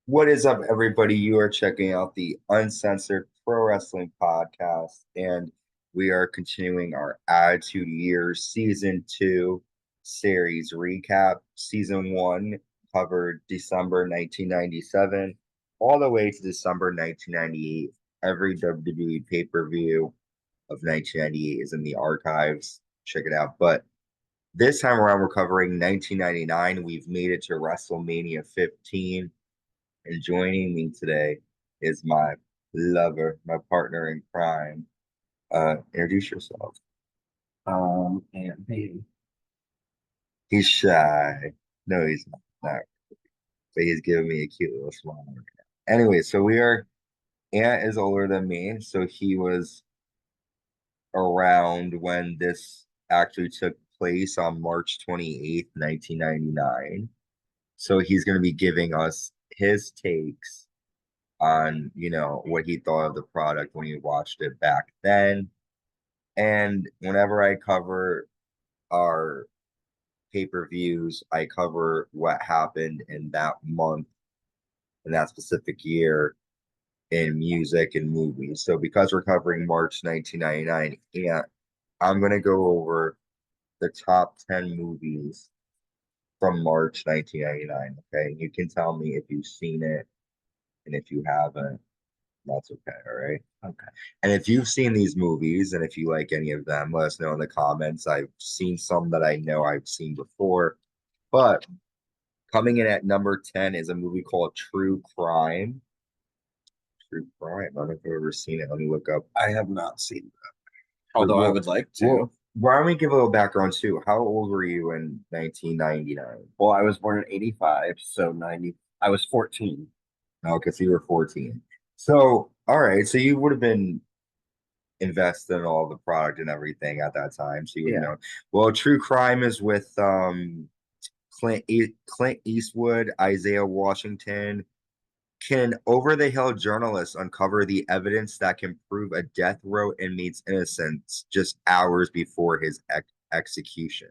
What is up, everybody? You are checking out the Uncensored Pro Wrestling Podcast, and we are continuing our Attitude Years Season 2 series recap. Season 1 covered December 1997 all the way to December 1998. Every WWE pay-per-view of 1998 is in the archives. Check it out. But this time around, we're covering 1999. We've made it to WrestleMania 15. And joining me today is my lover, my partner in crime. Introduce yourself. And hey, He's shy. No, he's not. But he's giving me a cute little smile right now. Anyway, so Ant is older than me, so he was around when this actually took place on March 28th, 1999. So he's going to be giving us his takes on what he thought of the product when he watched it back then. And whenever I cover our pay-per-views, I cover what happened in that month, in that specific year, in music and movies. So because we're covering March 1999, and I'm going to go over the top 10 movies from March 1999. Okay, you can tell me if you've seen it, and if you haven't, that's okay. All right. okay. And if you've seen these movies and if you like any of them, let us know in the comments. I've seen some that I know I've seen before. But coming in at number 10 is a movie called True Crime. True Crime. I don't know if you've ever seen it. Let me look up. I have not seen that, although I would like to. Well, why don't we give a little background too? How old were you in 1999? Well, I was born in 85, so 90, I was 14. Oh, because you were 14. So, all right. So you would have been invested in all the product and everything at that time. So you would Yeah. know. Well, True Crime is with Clint Eastwood, Isaiah Washington. Can an over-the-hill journalist uncover the evidence that can prove a death row inmate's innocence just hours before his execution?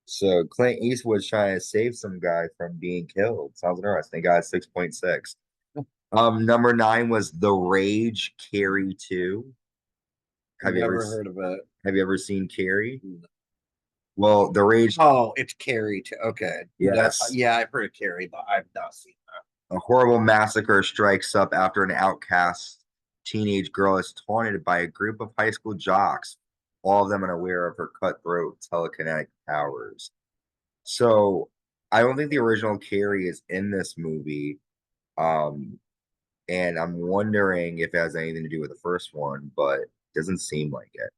So Clint Eastwood's trying to save some guy from being killed. Sounds interesting. Got 6.6. Number 9 was The Rage, Carrie 2. Have you ever Never heard of it. have you ever seen Carrie? Well, The Rage, Oh, it's Carrie too. Okay. yes. Yeah, I've heard of Carrie, but I've not seen A horrible massacre strikes up after an outcast teenage girl is taunted by a group of high school jocks, all of them unaware of her cutthroat telekinetic powers. So I don't think the original Carrie is in this movie. Um, and I'm wondering if it has anything to do with the first one, but it doesn't seem like it.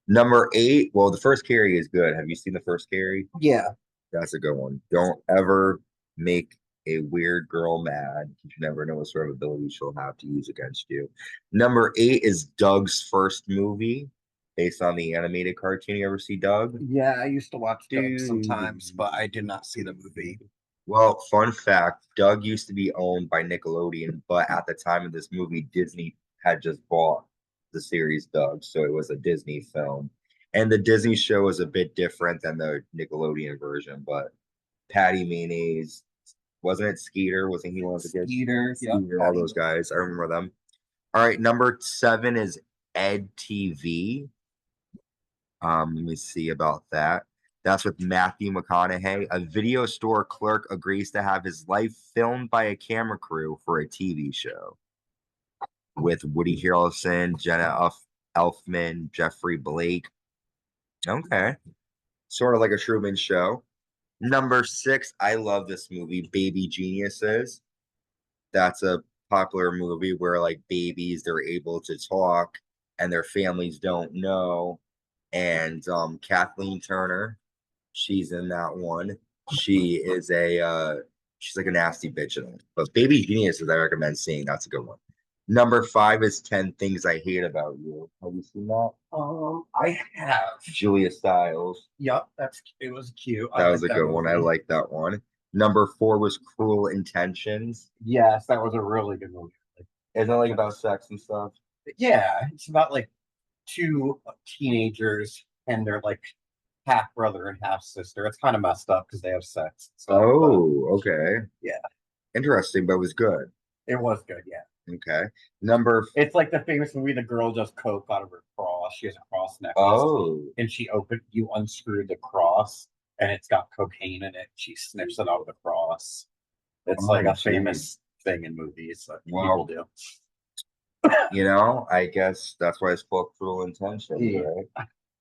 Number 8, well, the first Carrie is good. Have you seen the first Carrie? that. Yeah. That's a good one. Don't ever make a weird girl mad. You never know what sort of ability she'll have to use against you. Number 8 is Doug's first movie, based on the animated cartoon. You ever see Doug? Yeah, I used to watch Doug Dude. sometimes, but I did not see the movie. Well, fun fact, Doug used to be owned by Nickelodeon, but at the time of this movie, Disney had just bought the series Doug, so it was a Disney film. And the Disney show is a bit different than the Nickelodeon version, but Patty Mayonnaise, wasn't it Skeeter? Wasn't he one of the kids? Skeeter, yep. Skeeter, all those guys. I remember them. All right, number 7 is Ed TV. Let me see about that. That's with Matthew McConaughey. A video store clerk agrees to have his life filmed by a camera crew for a TV show with Woody Harrelson, Jenna Elfman, Jeffrey Blake. Okay. Sort of like a Truman Show. Number 6, I love this movie, Baby Geniuses. That's a popular movie where like babies, they're able to talk and their families don't know. And Kathleen Turner, she's in that one. She is she's like a nasty bitch in it. But Baby Geniuses, I recommend seeing. That's a good one. Number 5 is 10 Things I Hate About You. Have you seen that? I have. Julia Stiles. Yep, it was cute. I That was like a that good one. I movie. like that one. Number 4 was Cruel Intentions. Yes, that was a really good movie. Isn't it like about sex and stuff? Yeah, it's about like two teenagers and they're like half brother and half sister. It's kind of messed up because they have sex and stuff. But Oh, okay. yeah, Interesting, but it was good. It was good, yeah. Okay. Number. It's like the famous movie, the girl does coke out of her cross. She has a cross necklace. Oh. And you unscrew the cross, and it's got cocaine in it. She sniffs it out of the cross. It's like a famous thing in movies that people do. I guess that's why it's called Cruel Intentions,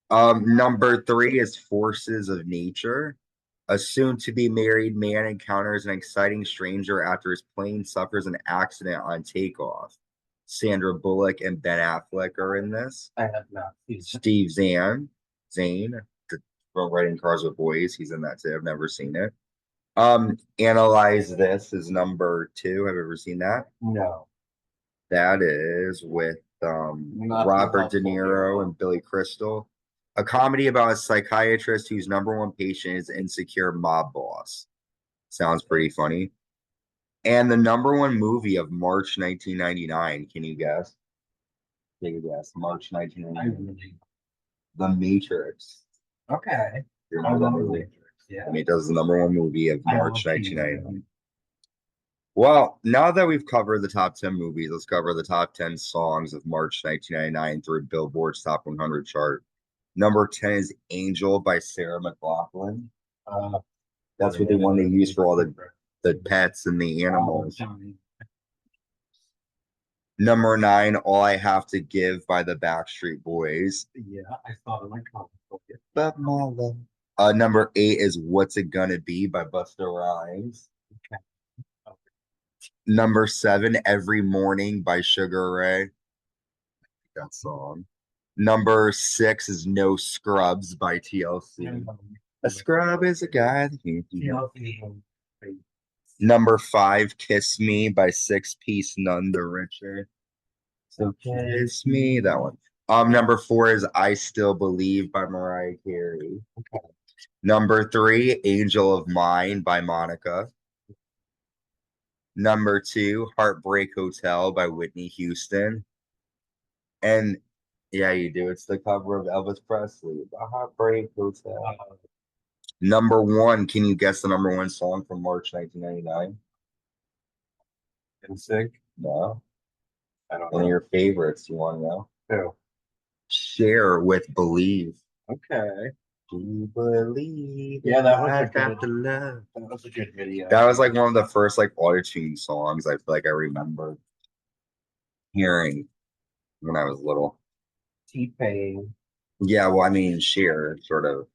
right? Number 3 is Forces of Nature. A soon-to-be married man encounters an exciting stranger after his plane suffers an accident on takeoff. Sandra Bullock and Ben Affleck are in this. I have not seen Steve Zane, from Writing Cars with Boys. He's in that too. I've never seen it. Analyze This is number 2. Have you ever seen that? No. That is with Robert De Niro and Billy Crystal. A comedy about a psychiatrist whose number one patient is insecure mob boss. Sounds pretty funny. And the number 1 movie of March 1999. Can you guess? Take a guess. March 1999. The Matrix. Okay. You remember that movie? Yeah. I mean, that was the number 1 movie of March 1999. Well, now that we've covered the top 10 movies, let's cover the top 10 songs of March 1999 through Billboard's Top 100 chart. Number 10 is Angel by Sarah McLachlan. That's what they want to use for all the pets and the animals. Number 9, All I Have to Give by the Backstreet Boys. Yeah, I saw it. But my love. Number 8 is What's It Gonna Be by Busta Rhymes. Okay. Number 7, Every Morning by Sugar Ray. That song. Number 6 is No Scrubs by TLC. A scrub is a guy that you Number 5, Kiss Me by 6 Piece None the Richer. So kiss me, that one. Number 4 is I Still Believe by Mariah Carey. Okay. Number 3, Angel of Mine by Monica. Number 2, Heartbreak Hotel by Whitney Houston. And yeah, you do. It's the cover of Elvis Presley, The Heartbreak Hotel. Number 1, can you guess the number 1 song from March 1999? NSYNC? No. I don't know. One of your favorites, you want to know? Who? Cher with Believe. Okay. Do you believe? Yeah, that was I a got good, the love. that was a good video. That was like one of the first like auto-tune songs I feel like I remember hearing when I was little. T-Pain. Yeah, well, I mean, Cher sort of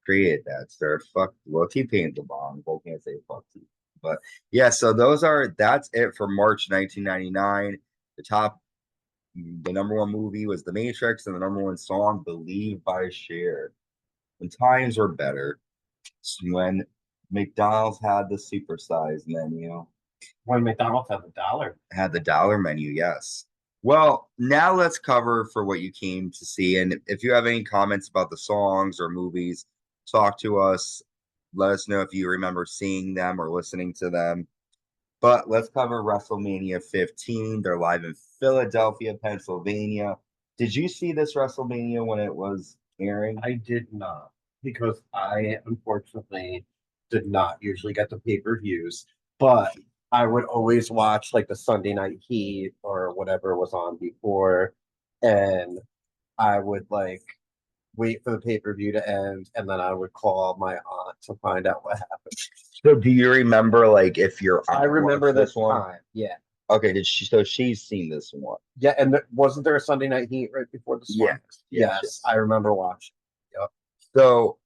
created that. Well, T-Pain's a bomb. Well, can't say fuck T. But yeah, so that's it for March 1999. The number 1 movie was The Matrix, and the number 1 song, Believe by Cher. When times were better, when McDonald's had the supersized menu. When McDonald's had the dollar menu, yes. Well, now let's cover for what you came to see. And if you have any comments about the songs or movies, talk to us. Let us know if you remember seeing them or listening to them. But let's cover WrestleMania 15. They're live in Philadelphia, Pennsylvania. Did you see this WrestleMania when it was airing? I did not, because I unfortunately did not usually get the pay-per-views, but I would always watch like the Sunday Night Heat or whatever was on before, and I would like wait for the pay-per-view to end, and then I would call my aunt to find out what happened. So do you remember like if your aunt I remember this one? Time? Yeah. Okay, so she's seen this one. Yeah, and wasn't there a Sunday Night Heat right before this one? Yes, I remember watching. Yep. So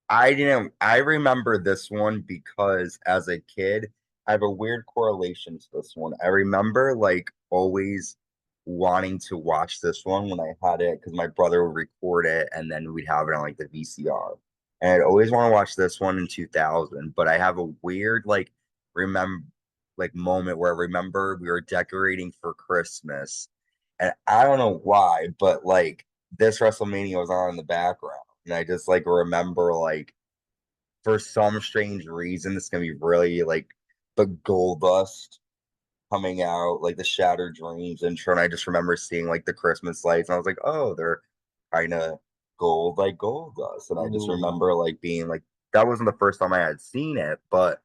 I remember this one because as a kid, I have a weird correlation to this one. I remember like always wanting to watch this one when I had it because my brother would record it and then we'd have it on like the VCR. And I'd always want to watch this one in 2000, but I have a weird like moment where I remember we were decorating for Christmas, and I don't know why, but like this WrestleMania was on in the background, and I just like remember like for some strange reason it's gonna be really like the Goldust coming out, like the Shattered Dreams intro, and I just remember seeing like the Christmas lights, and I was like, oh, they're kind of gold like Goldust, and I just remember like being like that wasn't the first time I had seen it, but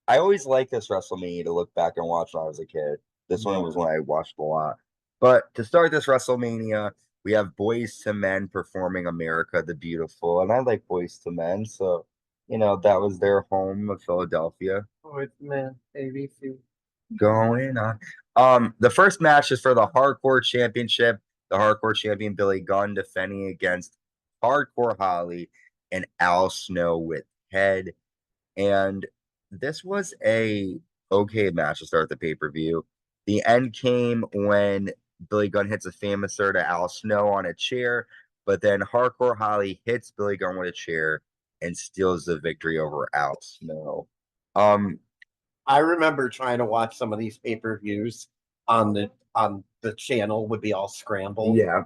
I always liked this WrestleMania to look back and watch when I was a kid. This one was one I watched a lot. But to start this WrestleMania, we have Boys to Men performing America the Beautiful. And I like Boys to Men. So, that was their home of Philadelphia. Boys to Men, ABC. Going on. The first match is for the Hardcore Championship. The Hardcore Champion Billy Gunn defending against Hardcore Holly and Al Snow with Head. And this was a okay match to start the pay-per-view. The end came when Billy Gunn hits a famouser to Al Snow on a chair, but then Hardcore Holly hits Billy Gunn with a chair and steals the victory over Al Snow. I remember trying to watch some of these pay-per-views on the channel would be all scrambled. Yeah,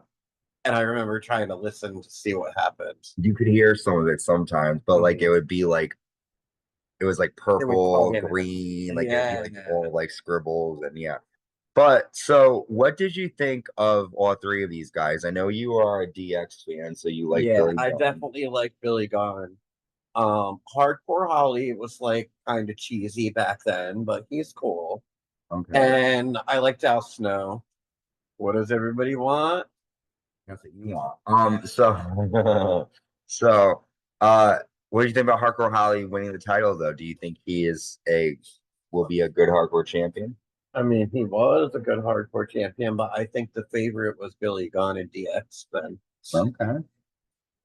And I remember trying to listen to see what happened. you could hear some of it sometimes, but like it would be like it was like purple, green, like it'd be like all like scribbles and yeah. But so what did you think of all three of these guys? I know you are a DX fan, so you like Billy I Gunn. definitely like Billy Gunn. Hardcore Holly was like kind of cheesy back then, but he's cool. Okay. And I liked Al Snow. What does everybody want? That's what you want. So what do you think about Hardcore Holly winning the title though? Do you think he will be a good hardcore champion? I mean, he was a good hardcore champion, but I think the favorite was Billy Gunn and DX then. Okay.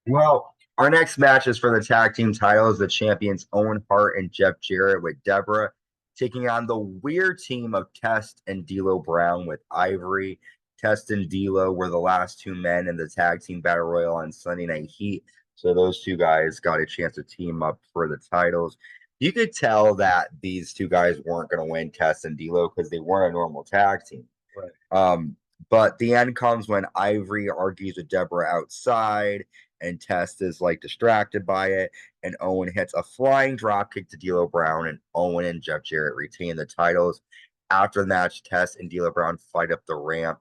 Well, our next match is for the tag team titles. The champions Owen Hart and Jeff Jarrett with Deborah taking on the weird team of Test and D'Lo Brown with Ivory. Test and D'Lo were the last two men in the tag team battle royal on Sunday Night Heat. So those two guys got a chance to team up for the titles. You could tell that these two guys weren't going to win, Test and D'Lo, because they weren't a normal tag team. Right. But the end comes when Ivory argues with Deborah outside, and Test is like distracted by it, and Owen hits a flying dropkick to D'Lo Brown, and Owen and Jeff Jarrett retain the titles. After the match, Test and D'Lo Brown fight up the ramp.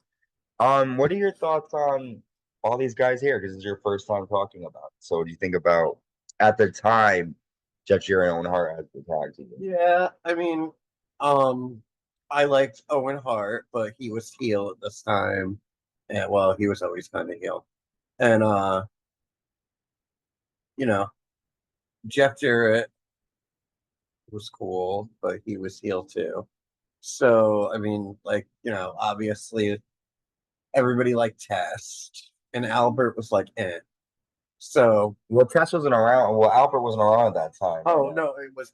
What are your thoughts on all these guys here? Because this is your first time talking about it. So what do you think about at the time Jeff Jarrett and Owen Hart as the tag team? Yeah, I mean, I liked Owen Hart, but he was heel at this time. And well, he was always kind of heel. And Jeff Jarrett was cool, but he was heel too. So I mean, obviously everybody liked Test, and Albert was like, eh. So Test wasn't around. Well, Albert wasn't around at that time. Oh no, it was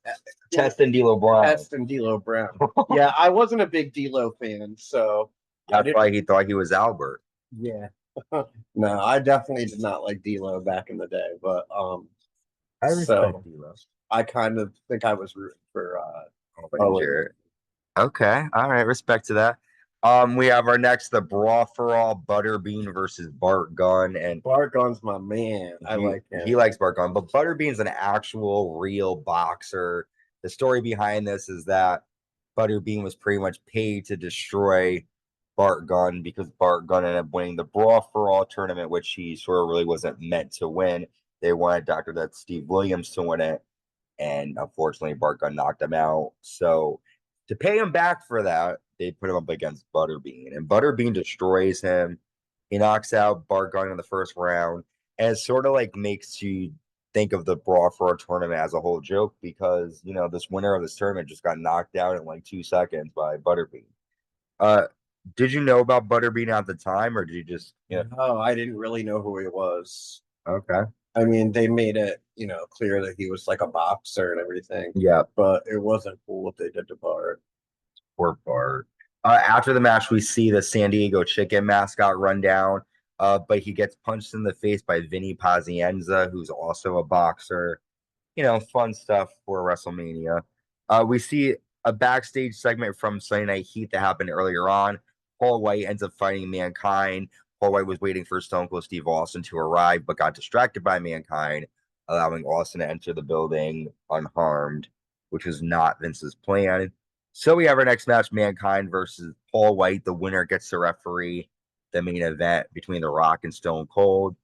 Test and D'Lo Brown. Test and D'Lo Brown. Yeah, I wasn't a big D'Lo fan, so that's why he thought he was Albert. Yeah. No, I definitely did not like D'Lo back in the day, but I respect D'Lo. I kind of think I was rooting for Jarrett. Okay, all right, respect to that. We have our next, the Brawl for All, Butterbean versus Bart Gunn, and Bart Gunn's my man. I like him. He likes Bart Gunn, but Butterbean's an actual real boxer. The story behind this is that Butterbean was pretty much paid to destroy Bart Gunn because Bart Gunn ended up winning the Brawl for All tournament, which he sort of really wasn't meant to win. They wanted Dr. That Steve Williams to win it, and unfortunately Bart Gunn knocked him out. So to pay him back for that, they put him up against Butterbean, and Butterbean destroys him. He knocks out Bart Gunn in the first round, and it sort of like makes you think of the Brawl for All tournament as a whole joke because, this winner of this tournament just got knocked out in like 2 seconds by Butterbean. Did you know about Butterbean at the time, or did you just? No, I didn't really know who he was. Okay. I mean, they made it, clear that he was like a boxer and everything. Yeah. But it wasn't cool what they did to Bart. Poor Bart. After the match, we see the San Diego Chicken mascot run down, but he gets punched in the face by Vinny Pazienza, who's also a boxer. Fun stuff for WrestleMania. We see a backstage segment from Sunday Night Heat that happened earlier on. Paul Wight ends up fighting Mankind. Paul Wight was waiting for Stone Cold Steve Austin to arrive, but got distracted by Mankind, allowing Austin to enter the building unharmed, which was not Vince's plan. So we have our next match, Mankind versus Paul Wight. The winner gets to referee the main event between The Rock and Stone Cold.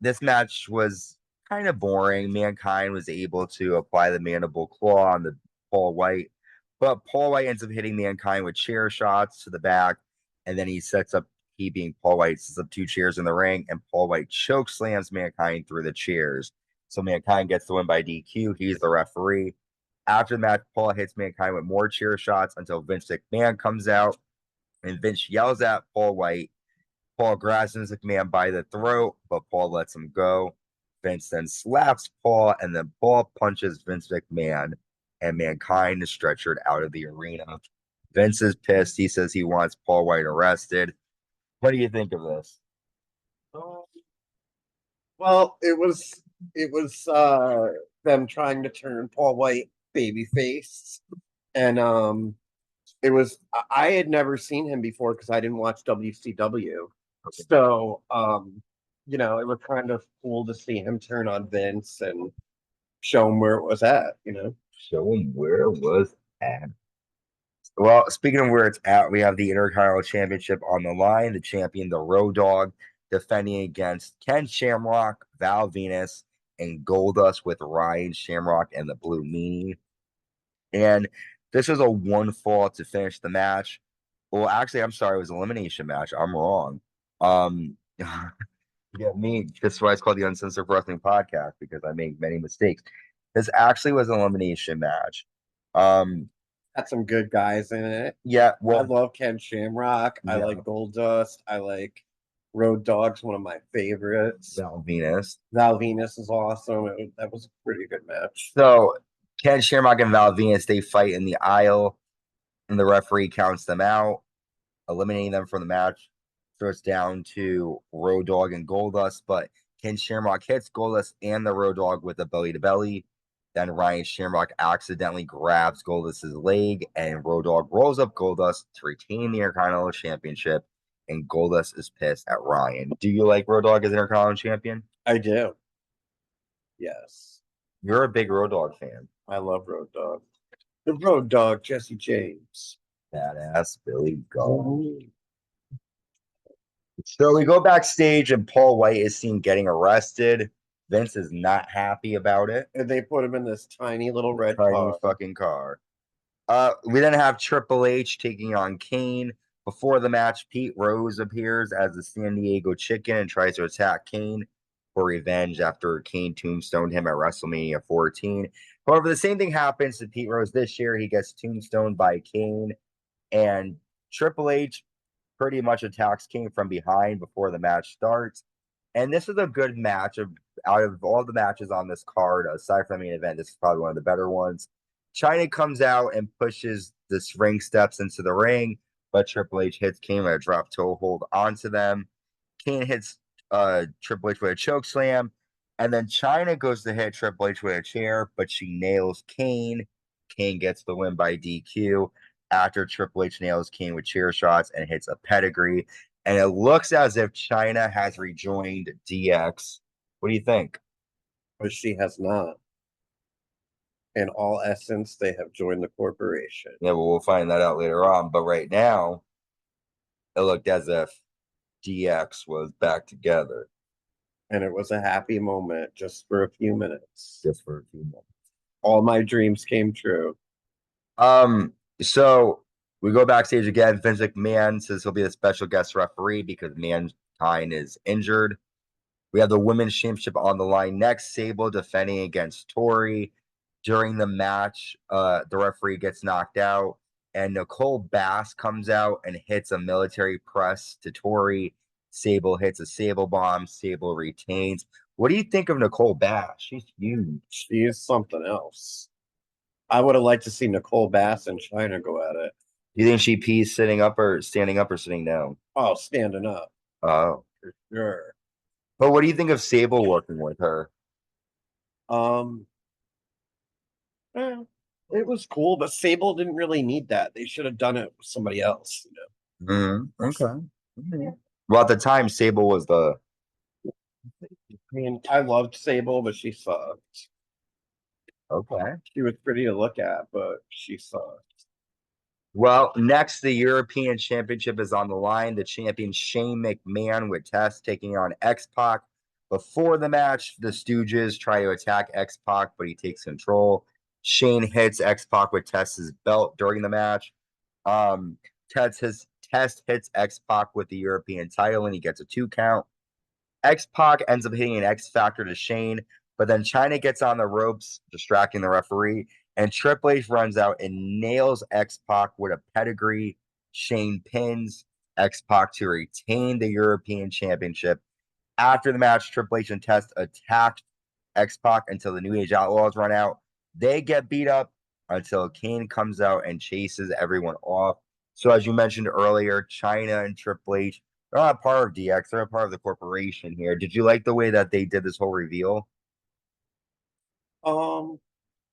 This match was kind of boring. Mankind was able to apply the mandible claw Paul Wight. But Paul Wight ends up hitting Mankind with chair shots to the back. And then he being Paul Wight, sets up 2 chairs in the ring. And Paul Wight choke slams Mankind through the chairs. So Mankind gets the win by DQ. He's the referee. After the match, Paul hits Mankind with more chair shots until Vince McMahon comes out. And Vince yells at Paul Wight. Paul grabs Vince McMahon by the throat, but Paul lets him go. Vince then slaps Paul, and then Paul punches Vince McMahon, and Mankind is stretchered out of the arena. Vince is pissed. He says he wants Paul Wight arrested. What do you think of this? Well, it was them trying to turn Paul Wight babyface, and I had never seen him before because I didn't watch WCW. Okay. So it was kind of cool to see him turn on Vince and show him where it was at, Show him where it was at. Well, speaking of where it's at, we have the Intercontinental Championship on the line. The champion, the Road Dogg, defending against Ken Shamrock, Val Venis, and Goldust with Ryan Shamrock and the Blue Meanie. And this is a 1 fall to finish the match. Well, actually, I'm sorry, it was an elimination match. I'm wrong. Yeah, me. That's why it's called the Uncensored Wrestling Podcast, because I make many mistakes. This actually was an elimination match. Had some good guys in it. Yeah, I love Ken Shamrock. I like Goldust. I like Road Dogg's one of my favorites. Val Venis. Val Venis is awesome. That was a pretty good match. So Ken Shamrock and Val Venis, they fight in the aisle, and the referee counts them out, eliminating them from the match. So it's down to Road Dogg and Goldust, but Ken Shamrock hits Goldust and the Road Dogg with a belly-to-belly. Then Ryan Shamrock accidentally grabs Goldust's leg, and Road Dogg rolls up Goldust to retain the Intercontinental Championship, and Goldust is pissed at Ryan. Do you like Road Dogg as Intercontinental Champion? I do. Yes. You're a big Road Dogg fan. I love Road Dogg. The Road Dogg, Jesse James. Badass Billy Gunn. So we go backstage, and Paul Wight is seen getting arrested. Vince is not happy about it. And they put him in this tiny little red fucking car. We then have Triple H taking on Kane. Before the match, Pete Rose appears as the San Diego Chicken and tries to attack Kane for revenge after Kane tombstoned him at WrestleMania 14. However, the same thing happens to Pete Rose this year. He gets tombstoned by Kane, and Triple H pretty much attacks Kane from behind before the match starts. And this is a good match. Out of all the matches on this card, aside from the main event, this is probably one of the better ones. Chyna comes out and pushes this ring steps into the ring, but Triple H hits Kane with a drop toe hold onto them. Kane hits Triple H with a choke slam, and then Chyna goes to hit Triple H with a chair, but she nails Kane. Kane gets the win by DQ after Triple H nails Kane with chair shots and hits a pedigree. And it looks as if Chyna has rejoined DX. What do you think? But she has not. In all essence, they have joined the corporation. Yeah, well, we'll find that out later on. But right now, it looked as if DX was back together. And it was a happy moment just for a few minutes. Just for a few minutes. All my dreams came true. So we go backstage again. Vince McMahon says he'll be the special guest referee because Mankind is injured. We have the Women's Championship on the line next. Sable defending against Tori. During the match, the referee gets knocked out, and Nicole Bass comes out and hits a military press to Tori. Sable hits a Sable bomb. Sable retains. What do you think of Nicole Bass? She's huge. She is something else. I would have liked to see Nicole Bass and Chyna go at it. Do you think she pees sitting up or standing up or sitting down? Oh, standing up. Oh. For sure. But what do you think of Sable working with her? It was cool, but Sable didn't really need that. They should have done it with somebody else. Okay. Mm-hmm. Well, at the time, Sable was the... I mean, I loved Sable, but she sucked. Okay. She was pretty to look at, but she sucked. Well, next, the European Championship is on the line. The champion, Shane McMahon, with Tess taking on X-Pac. Before the match, the Stooges try to attack X-Pac, but he takes control. Shane hits X-Pac with Test's belt during the match. Um, Test hits X-Pac with the European title and he gets a 2 count. X-Pac ends up hitting an X Factor to Shane, but then China gets on the ropes, distracting the referee, and Triple H runs out and nails X-Pac with a pedigree. Shane pins X-Pac to retain the European Championship. After the match, Triple H and Test attacked X-Pac until the New Age Outlaws run out. They get beat up until Kane comes out and chases everyone off. So as you mentioned earlier, China and Triple H, they're not part of DX. They're a part of the corporation here. Did you like the way that they did this whole reveal?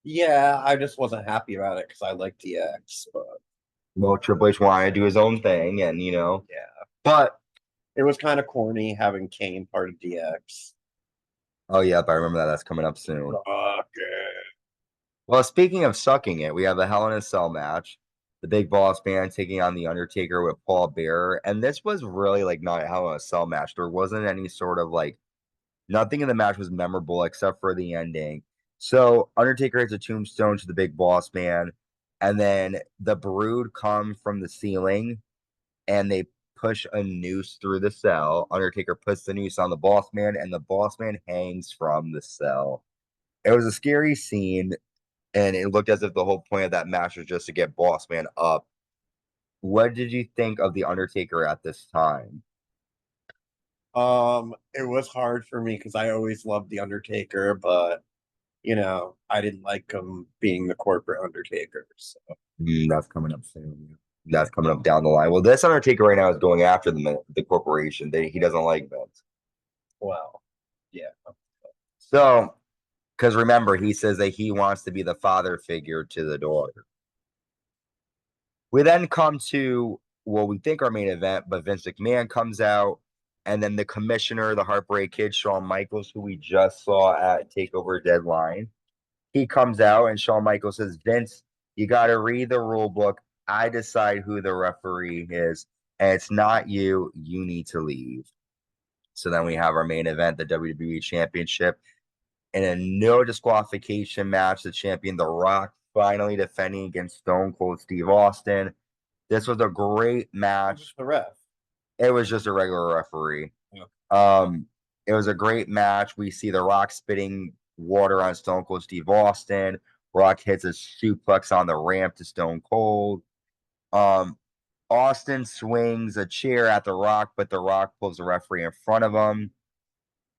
Yeah, I just wasn't happy about it because I like DX, but Well, Triple H wanted to do his own thing, and yeah, but it was kind of corny having Kane part of DX. oh yeah, I remember that. That's coming up soon. Okay. Well, speaking of sucking it, we have a Hell in a Cell match. The Big Boss Man taking on the Undertaker with Paul Bearer, and this was really like not a Hell in a Cell match. There wasn't any sort of like nothing in the match was memorable except for the ending. So Undertaker hits a tombstone to the Big Boss Man, and then the Brood come from the ceiling, and they push a noose through the cell. Undertaker puts the noose on the Boss Man, and the Boss Man hangs from the cell. It was a scary scene, and it looked as if the whole point of that match was just to get Boss Man up. What did you think of the Undertaker at this time? It was hard for me because I always loved the Undertaker, but I didn't like him being the corporate Undertaker. So That's coming up soon. That's coming up down the line. Well, this Undertaker right now is going after the corporation. He doesn't like Vince. well, yeah. So, because remember, he says that he wants to be the father figure to the daughter. We then come to what we think our main event, but Vince McMahon comes out, and then the commissioner, the Heartbreak Kid, Shawn Michaels, who we just saw at Takeover Deadline, he comes out, and Shawn Michaels says, Vince, you got to read the rule book. I decide who the referee is, and it's not you. You need to leave. So then we have our main event, the WWE Championship. In a no disqualification match, the champion The Rock finally defending against Stone Cold Steve Austin. This was a great match. The ref. It was just a regular referee. Yeah. It was a great match. We see The Rock spitting water on Stone Cold Steve Austin. Rock hits a suplex on the ramp to Stone Cold. Austin swings a chair at The Rock, but The Rock pulls the referee in front of him.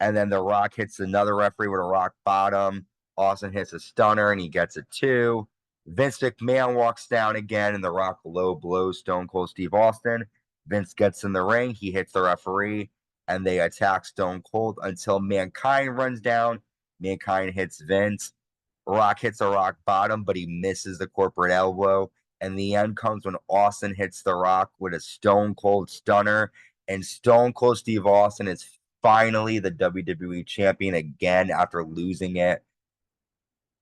And then The Rock hits another referee with a rock bottom. Austin hits a stunner and he gets a 2. Vince McMahon walks down again and The Rock low blows Stone Cold Steve Austin. Vince gets in the ring. He hits the referee and they attack Stone Cold until Mankind runs down. Mankind hits Vince. Rock hits a rock bottom, but he misses the corporate elbow. And the end comes when Austin hits The Rock with a Stone Cold stunner. And Stone Cold Steve Austin is finally the WWE champion again after losing it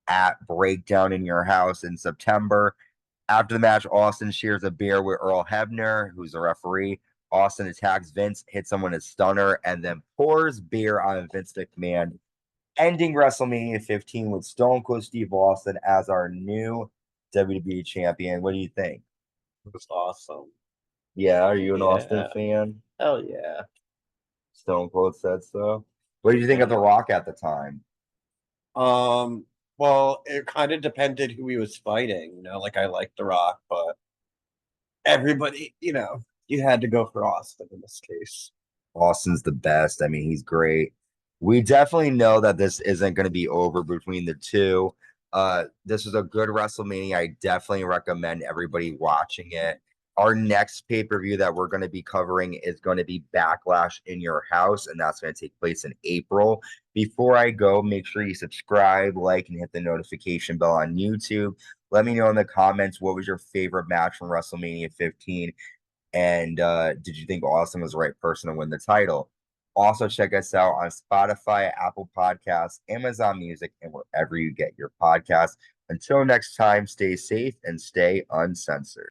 at Breakdown in Your House in September. After the match, Austin shares a beer with Earl Hebner, who's the referee. Austin attacks Vince, hits him with a stunner, and then pours beer on Vince McMahon, ending WrestleMania 15 with Stone Cold Steve Austin as our new WWE champion. What do you think? It was awesome. Yeah, are you an Austin fan? Hell yeah. Stone Cold said so. What did you think of The Rock at the time? Well, it kind of depended who he was fighting. Like I liked The Rock, but everybody, you had to go for Austin in this case. Austin's the best. I mean, he's great. We definitely know that this isn't going to be over between the two. This was a good WrestleMania. I definitely recommend everybody watching it. Our next pay-per-view that we're going to be covering is going to be Backlash in Your House, and that's going to take place in April. Before I go, make sure you subscribe, like, and hit the notification bell on YouTube. Let me know in the comments what was your favorite match from WrestleMania 15, and did you think Austin was the right person to win the title? Also, check us out on Spotify, Apple Podcasts, Amazon Music, and wherever you get your podcasts. Until next time, stay safe and stay uncensored.